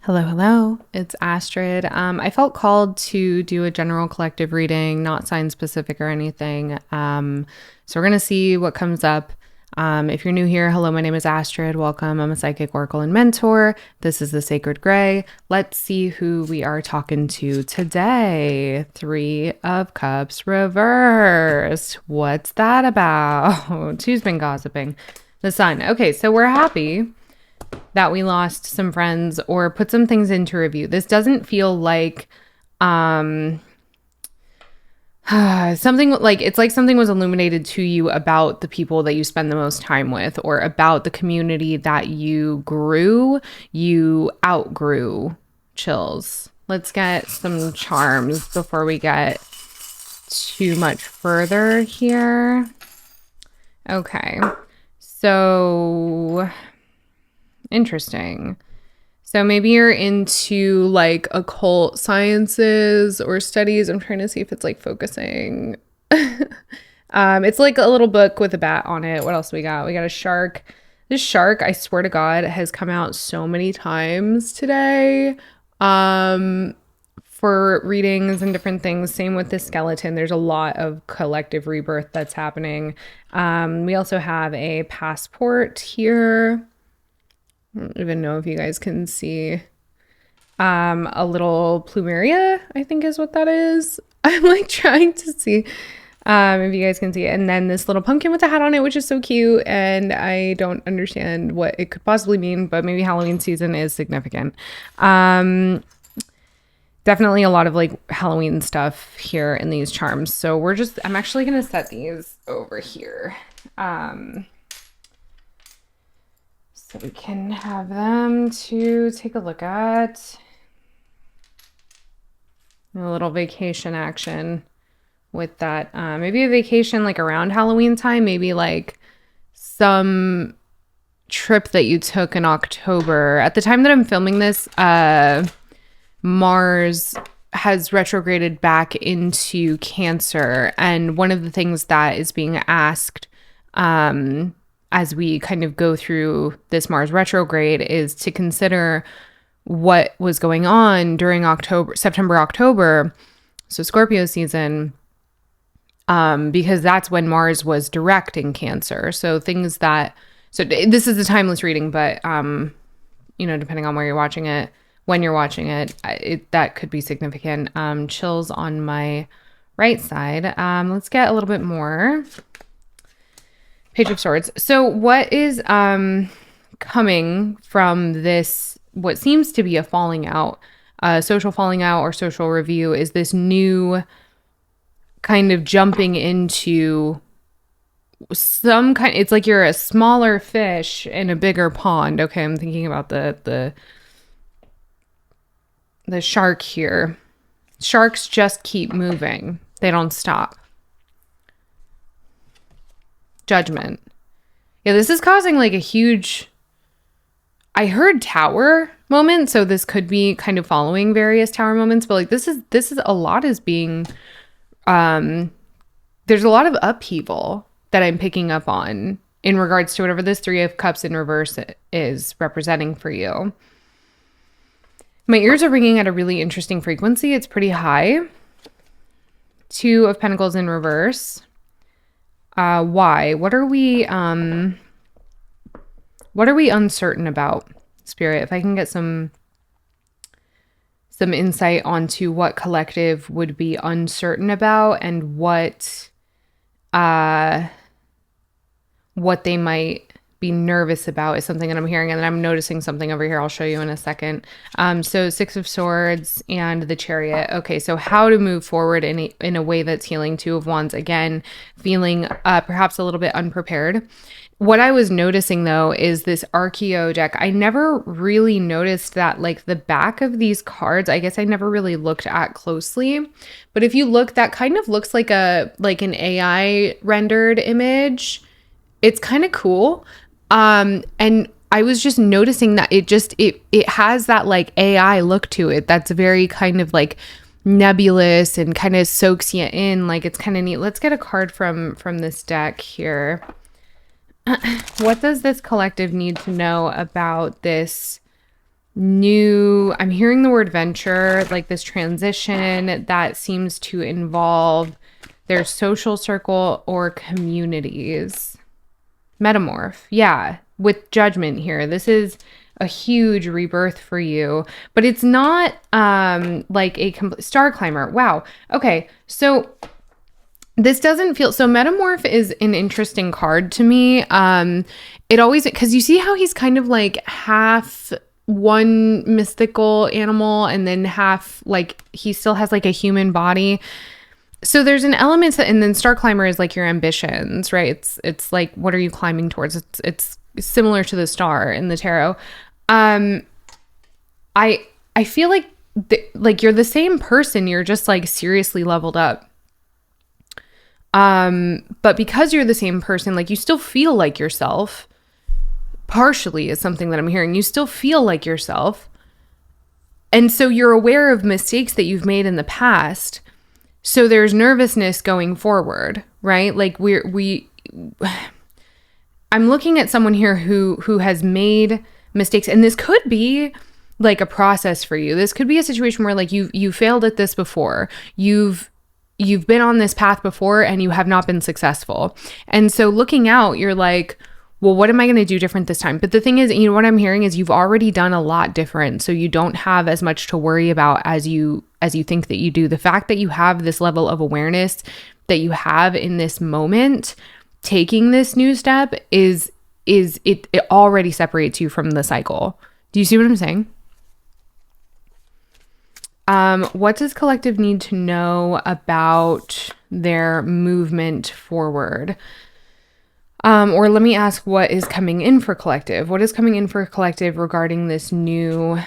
Hello, hello. It's Astrid. I felt called to do a general collective reading, not sign specific or anything. So we're going to see what comes up. If you're new here, hello, my name is Astrid. Welcome. I'm a psychic oracle and mentor. This is the Sacred Gray. Let's see who we are talking to today. Three of Cups reversed. What's that about? Who's been gossiping? The Sun. Okay, so we're happy that we lost some friends or put some things into review. This doesn't feel like something like it's like something was illuminated to you about the people that you spend the most time with or about the community that you outgrew. Chills. Let's get some charms before we get too much further here. Okay. So interesting. So maybe you're into like occult sciences or studies. I'm trying to see if it's like focusing. It's like a little book with a bat on it. What else we got? We got a shark. This shark, I swear to God, has come out so many times today. For readings and different things. Same with the skeleton. There's a lot of collective rebirth that's happening. We also have a passport here. I don't even know if you guys can see a little plumeria, I think is what that is. I'm like trying to see if you guys can see it. And then this little pumpkin with a hat on it, which is so cute. And I don't understand what it could possibly mean, but maybe Halloween season is significant. Definitely a lot of like Halloween stuff here in these charms. So I'm actually going to set these over here. So we can have them to take a look at. A little vacation action with that. Maybe a vacation like around Halloween time. Maybe like some trip that you took in October. At the time that I'm filming this, Mars has retrograded back into Cancer. And one of the things that is being asked as we kind of go through this Mars retrograde is to consider what was going on during September, October, so Scorpio season, because that's when Mars was direct in Cancer. So this is a timeless reading, but, depending on where you're watching it, when you're watching it, that could be significant. Chills on my right side. Let's get a little bit more. Page of Swords. So what is coming from this, what seems to be a falling out, social falling out or social review, is this new kind of jumping into some kind, it's like you're a smaller fish in a bigger pond. Okay, I'm thinking about the shark here. Sharks just keep moving. They don't stop. Judgment. Yeah, this is causing like a huge, I heard tower moment, so this could be kind of following various tower moments, but like this is a lot is being there's a lot of upheaval that I'm picking up on in regards to whatever this Three of Cups in reverse is representing for you. My ears are ringing at a really interesting frequency. It's pretty high. Two of Pentacles in reverse. Why? What are we uncertain about, Spirit? If I can get some insight onto what collective would be uncertain about and what they might be nervous about is something that I'm hearing, and then I'm noticing something over here. I'll show you in a second. So Six of Swords and the Chariot. Okay, so how to move forward in a way that's healing. Two of Wands, again, feeling perhaps a little bit unprepared. What I was noticing though is this Archeo deck. I never really noticed that like the back of these cards, I guess I never really looked at closely. But if you look, that kind of looks like an AI rendered image. It's kind of cool. And I was just noticing that it has that like AI look to it. That's very kind of like nebulous and kind of soaks you in. Like it's kind of neat. Let's get a card from this deck here. What does this collective need to know about this new, I'm hearing the word venture, like this transition that seems to involve their social circle or communities. Metamorph. Yeah. With judgment here. This is a huge rebirth for you, but it's not like a star climber. Wow. Okay. So this doesn't feel so. Metamorph is an interesting card to me. It always, because you see how he's kind of like half one mystical animal and then half like he still has like a human body. So there's an element that, and then Star Climber is like your ambitions, right? It's like, what are you climbing towards? It's similar to the star in the tarot. I feel like like you're the same person. You're just like seriously leveled up. But because you're the same person, like you still feel like yourself. Partially is something that I'm hearing. You still feel like yourself. And so you're aware of mistakes that you've made in the past. So there's nervousness going forward, right? Like I'm looking at someone here who has made mistakes, and this could be like a process for you. This could be a situation where like you failed at this before. You've been on this path before and you have not been successful. And so looking out, you're like, well, what am I going to do different this time? But the thing is, you know, what I'm hearing is you've already done a lot different. So you don't have as much to worry about as you think that you do. The fact that you have this level of awareness that you have in this moment, taking this new step it already separates you from the cycle. Do you see what I'm saying? What does collective need to know about their movement forward? Or let me ask, what is coming in for collective? What is coming in for collective regarding this new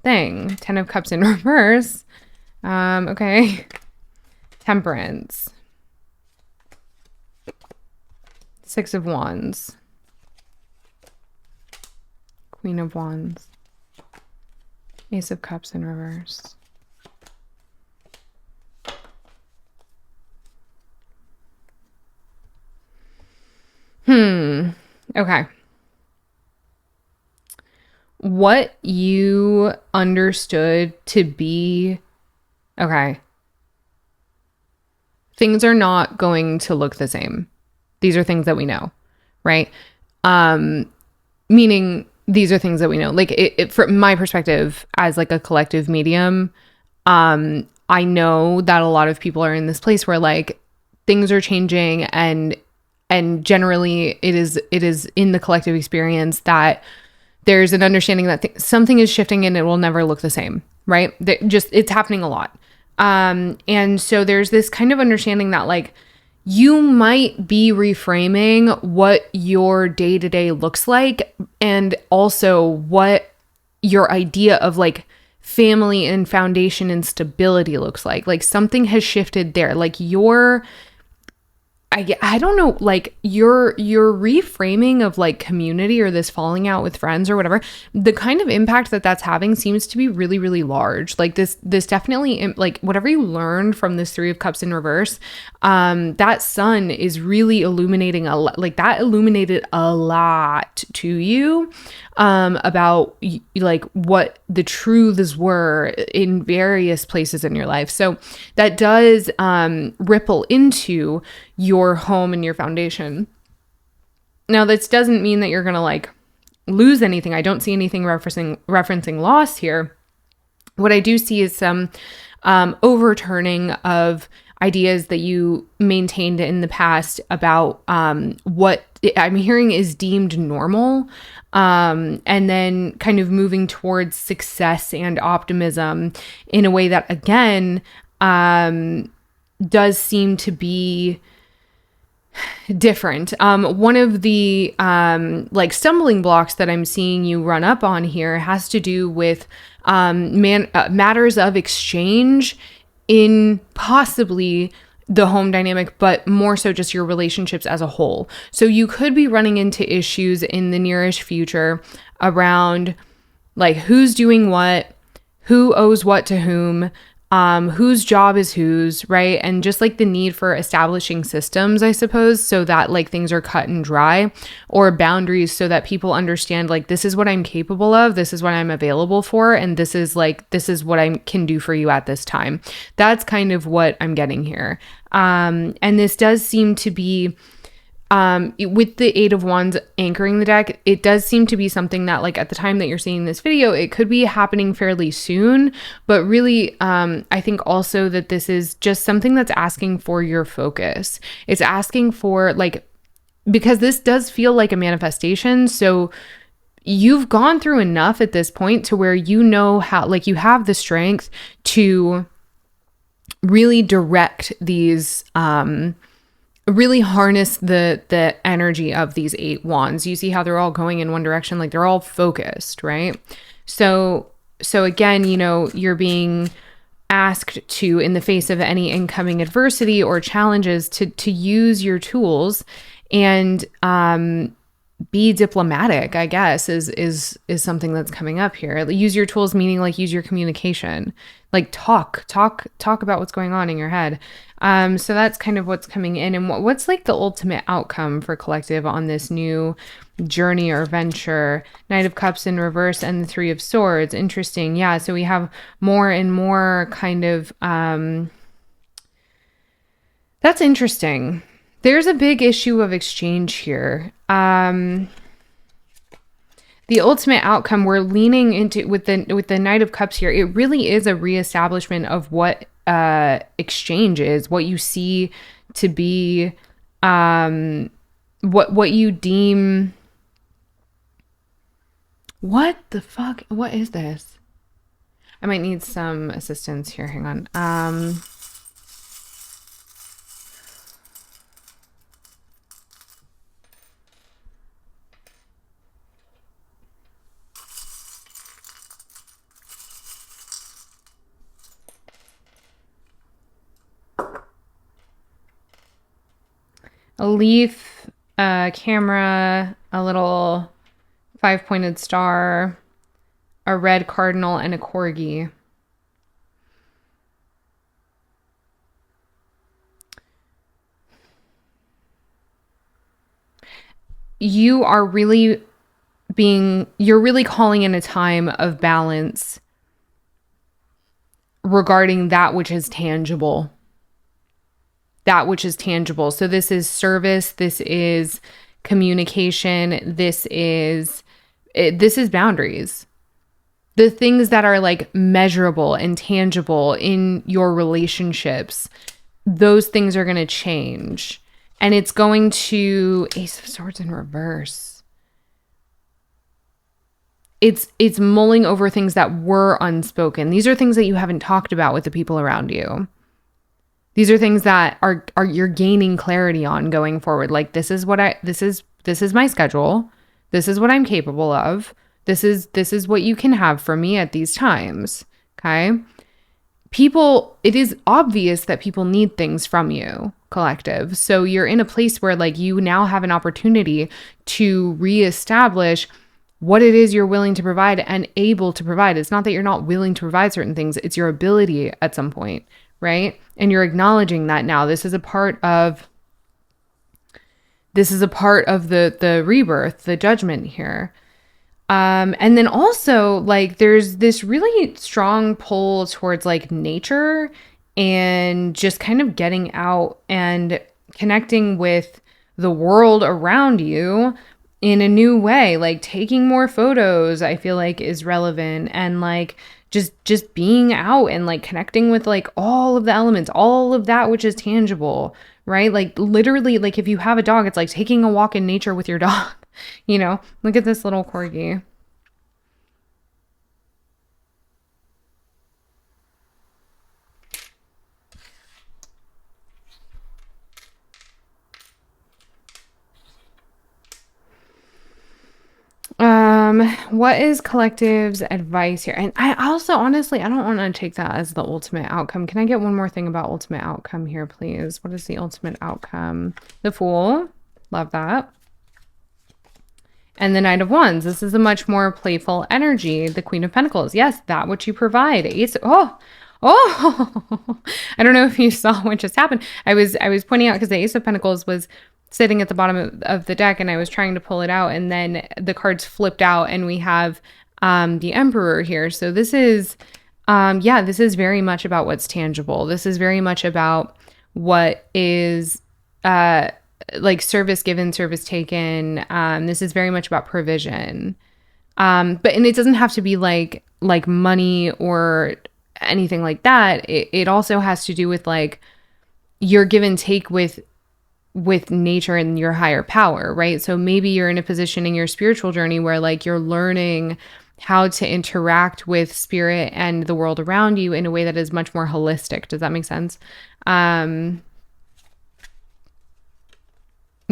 thing? 10 of Cups in reverse. Okay. Temperance. 6 of Wands. Queen of Wands. Ace of Cups in reverse. Okay. What you understood to be, okay. Things are not going to look the same. These are things that we know, right? Meaning these are things that we know. Like it from my perspective as like a collective medium, I know that a lot of people are in this place where like things are changing and generally it is in the collective experience that there's an understanding that something is shifting and it will never look the same, right? It's happening a lot. And so there's this kind of understanding that like you might be reframing what your day-to-day looks like and also what your idea of like family and foundation and stability looks like. Like something has shifted there. Like I don't know, like your reframing of like community or this falling out with friends or whatever, the kind of impact that that's having seems to be really, really large. Like this definitely, like whatever you learned from this 3 of Cups in reverse, that sun is really illuminating a lot, like that illuminated a lot to you, about like what the truths were in various places in your life. So that does, ripple into your home and your foundation. Now, this doesn't mean that you're going to like lose anything. I don't see anything referencing loss here. What I do see is some overturning of ideas that you maintained in the past about what I'm hearing is deemed normal, and then kind of moving towards success and optimism in a way that, again, does seem to be different. One of the like stumbling blocks that I'm seeing you run up on here has to do with matters of exchange in possibly the home dynamic, but more so just your relationships as a whole. So you could be running into issues in the nearest future around like who's doing what, who owes what to whom, whose job is whose, right? And just like the need for establishing systems, I suppose, so that like things are cut and dry, or boundaries so that people understand like this is what I'm capable of, this is what I'm available for, and this is what I can do for you at this time. That's kind of what I'm getting here. And this does seem to be with the Eight of Wands anchoring the deck, it does seem to be something that like at the time that you're seeing this video, it could be happening fairly soon, but really, I think also that this is just something that's asking for your focus. It's asking for like, because this does feel like a manifestation. So you've gone through enough at this point to where you know how, like you have the strength to really direct these, really harness the energy of these 8 wands. You see how they're all going in one direction, like they're all focused, right? So again, you know, you're being asked to, in the face of any incoming adversity or challenges, to use your tools and be diplomatic, I guess, is something that's coming up here. Use your tools, meaning like use your communication, like talk about what's going on in your head. So that's kind of what's coming in. And what's like the ultimate outcome for collective on this new journey or venture? Knight of Cups in reverse and the Three of Swords. Interesting. Yeah. So we have more and more kind of, that's interesting. There's a big issue of exchange here. The ultimate outcome we're leaning into with the Knight of Cups here, it really is a reestablishment of what exchange is, what you see to be, what you deem. What the fuck? What is this? I might need some assistance here. Hang on. A leaf, a camera, a little 5-pointed star, a red cardinal, and a corgi. You're really calling in a time of balance regarding that which is tangible. That which is tangible. So this is service, this is communication, this is boundaries. The things that are like measurable and tangible in your relationships, those things are going to change. And it's going to Ace of Swords in reverse. It's mulling over things that were unspoken. These are things that you haven't talked about with the people around you. These are things that are you're gaining clarity on going forward. Like this is my schedule. This is what I'm capable of. This is what you can have from me at these times. Okay? It is obvious that people need things from you, collective. So you're in a place where like you now have an opportunity to reestablish what it is you're willing to provide and able to provide. It's not that you're not willing to provide certain things. It's your ability at some point. Right? And you're acknowledging that now. This is a part of the rebirth, the judgment here. And then also like there's this really strong pull towards like nature and just kind of getting out and connecting with the world around you in a new way. Like taking more photos, I feel like is relevant, and like just being out and like connecting with like all of the elements, all of that which is tangible, right? Like literally, like if you have a dog, it's like taking a walk in nature with your dog, you know? Look at this little corgi. What is collective's advice here? And I also, honestly, I don't want to take that as the ultimate outcome. Can I get one more thing about ultimate outcome here, please? What is the ultimate outcome? The Fool. Love that. And the Knight of Wands. This is a much more playful energy. The Queen of Pentacles. Yes, that which you provide. Oh, I don't know if you saw what just happened. I was pointing out because the Ace of Pentacles was sitting at the bottom of the deck, and I was trying to pull it out, and then the cards flipped out, and we have the Emperor here. So this is, this is very much about what's tangible. This is very much about what is like service given, service taken. This is very much about provision. And it doesn't have to be like money or anything like that. It also has to do with like your give and take with nature and your higher power, right? So maybe you're in a position in your spiritual journey where like you're learning how to interact with spirit and the world around you in a way that is much more holistic. Does that make sense?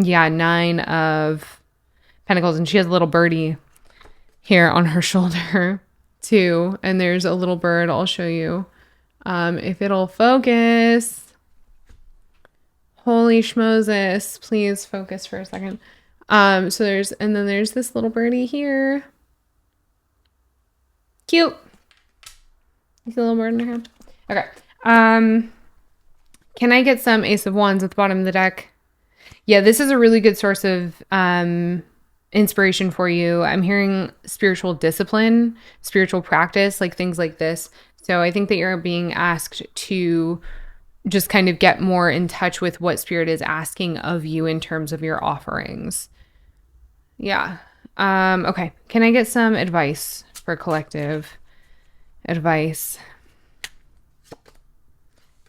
Yeah, 9 of Pentacles, and she has a little birdie here on her shoulder too, and there's a little bird. I'll show you if it'll focus. Holy schmoses, please focus for a second. So there's this little birdie here. Cute. You see a little bird in her hand? Okay. Can I get some Ace of Wands at the bottom of the deck? Yeah, this is a really good source of inspiration for you. I'm hearing spiritual discipline, spiritual practice, like things like this. So I think that you're being asked to just kind of get more in touch with what spirit is asking of you in terms of your offerings. Yeah. Okay. Can I get some advice for collective advice?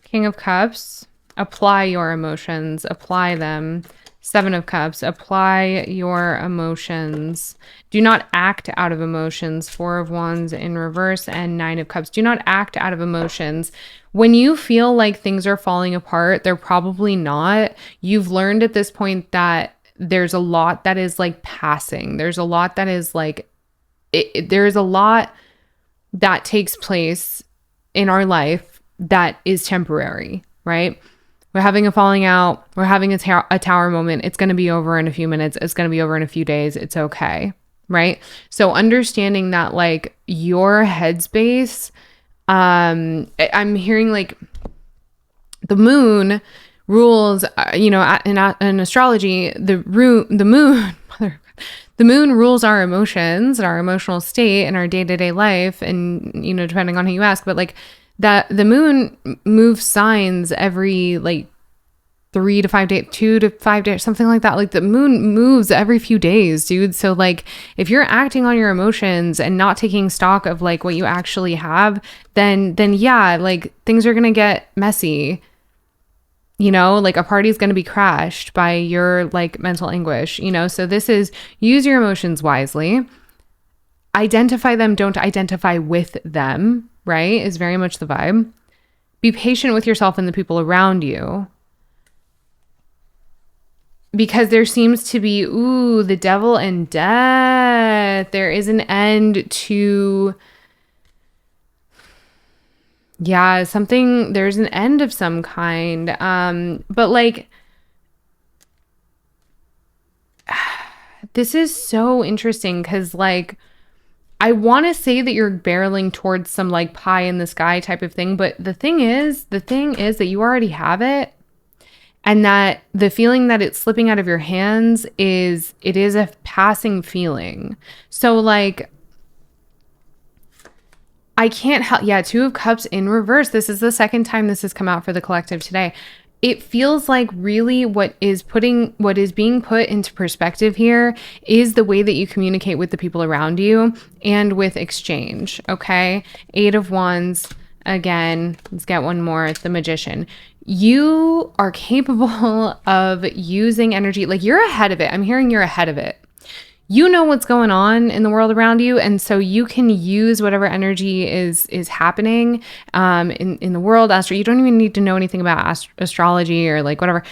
King of Cups. Apply your emotions. Apply them. 7 of Cups. Apply your emotions. Do not act out of emotions. 4 of Wands in reverse and 9 of Cups. Do not act out of emotions. When you feel like things are falling apart, they're probably not. You've learned at this point that there's a lot that is like passing. There's a lot that is like, there's a lot that takes place in our life that is temporary, right? We're having a falling out. We're having a tower moment. It's going to be over in a few minutes. It's going to be over in a few days. It's okay, right? So understanding that like your headspace, I'm hearing like the moon rules, in astrology, the moon rules our emotions and our emotional state and our day-to-day life. And, depending on who you ask, but like that the moon moves signs every like 3 to 5 days, 2 to 5 days, something like that. Like the moon moves every few days, dude. So like if you're acting on your emotions and not taking stock of like what you actually have, then yeah, like things are going to get messy. Like a party's going to be crashed by your like mental anguish, So this is use your emotions wisely. Identify them, don't identify with them, right? Is very much the vibe. Be patient with yourself and the people around you. Because there seems to be, the devil and death. There is an end to, there's an end of some kind. But like, this is so interesting because like, I want to say that you're barreling towards some like pie in the sky type of thing. But the thing is that you already have it. And that the feeling that it's slipping out of your hands is a passing feeling. So like, I can't help, 2 of Cups in reverse. This is the second time this has come out for the collective today. It feels like really what is being put into perspective here is the way that you communicate with the people around you and with exchange. Okay. 8 of Wands. Again, let's get one more. The Magician. You are capable of using energy. Like you're ahead of it. I'm hearing you're ahead of it. You know what's going on in the world around you. And so you can use whatever energy is happening in the world. Astrid, you don't even need to know anything about astrology or like whatever.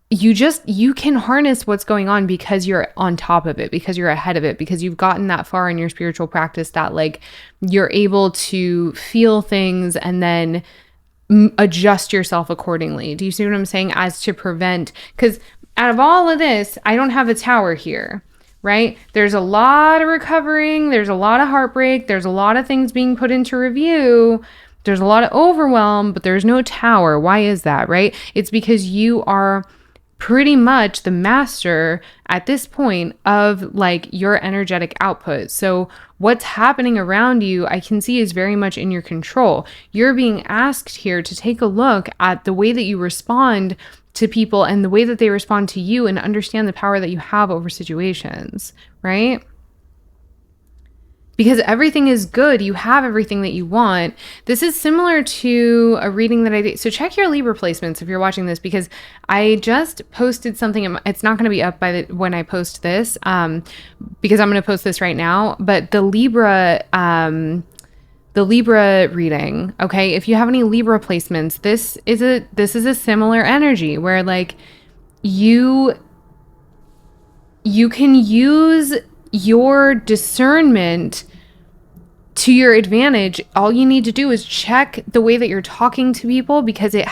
You can harness what's going on because you're on top of it, because you're ahead of it, because you've gotten that far in your spiritual practice that like you're able to feel things and then adjust yourself accordingly. Do you see what I'm saying? As to prevent, because out of all of this, I don't have a tower here, right? There's a lot of recovering. There's a lot of heartbreak. There's a lot of things being put into review. There's a lot of overwhelm, but there's no tower. Why is that, right? It's because you are pretty much the master at this point of like your energetic output. So what's happening around you, I can see is very much in your control. You're being asked here to take a look at the way that you respond to people and the way that they respond to you and understand the power that you have over situations, right? Because everything is good. You have everything that you want. This is similar to a reading that I did. So check your Libra placements if you're watching this, because I just posted something. It's not going to be up by when I post this, because I'm going to post this right now. But the Libra reading. Okay, if you have any Libra placements, this is a similar energy where like you can use your discernment to your advantage. All you need to do is check the way that you're talking to people, because it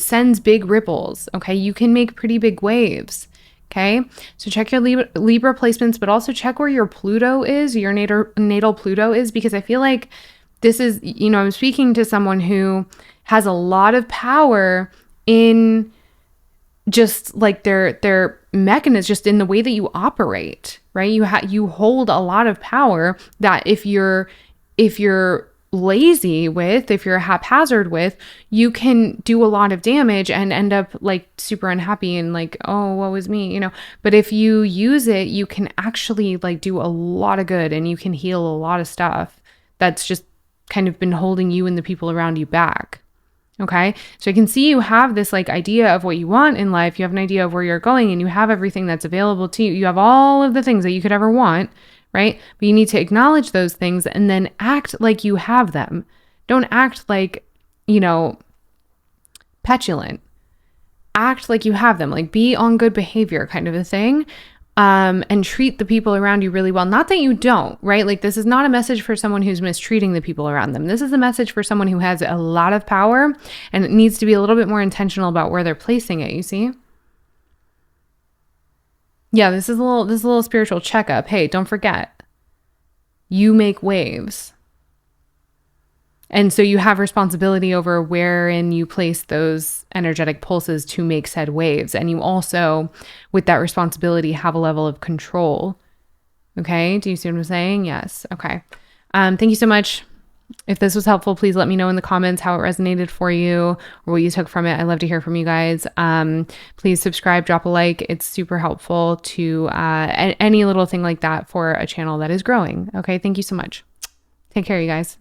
sends big ripples. Okay. You can make pretty big waves. Okay. So check your Libra placements, but also check where your Pluto is, your natal Pluto is, because I feel like this is, I'm speaking to someone who has a lot of power in just like their mechanism, just in the way that you operate, right? You hold a lot of power that if you're lazy with, if you're haphazard with, you can do a lot of damage and end up like super unhappy and like, oh, woe is me, But if you use it, you can actually like do a lot of good and you can heal a lot of stuff that's just kind of been holding you and the people around you back. Okay. So I can see you have this like idea of what you want in life. You have an idea of where you're going and you have everything that's available to you. You have all of the things that you could ever want, right? But you need to acknowledge those things and then act like you have them. Don't act like, petulant. Act like you have them, like be on good behavior kind of a thing. And treat the people around you really well. Not that you don't, right? Like this is not a message for someone who's mistreating the people around them. This is a message for someone who has a lot of power and it needs to be a little bit more intentional about where they're placing it, you see? Yeah, this is a little spiritual checkup. Hey, don't forget, you make waves. And so you have responsibility over wherein you place those energetic pulses to make said waves. And you also, with that responsibility, have a level of control. Okay. Do you see what I'm saying? Yes. Okay. Thank you so much. If this was helpful, please let me know in the comments how it resonated for you or what you took from it. I love to hear from you guys. Please subscribe, drop a like. It's super helpful to any little thing like that for a channel that is growing. Okay. Thank you so much. Take care, you guys.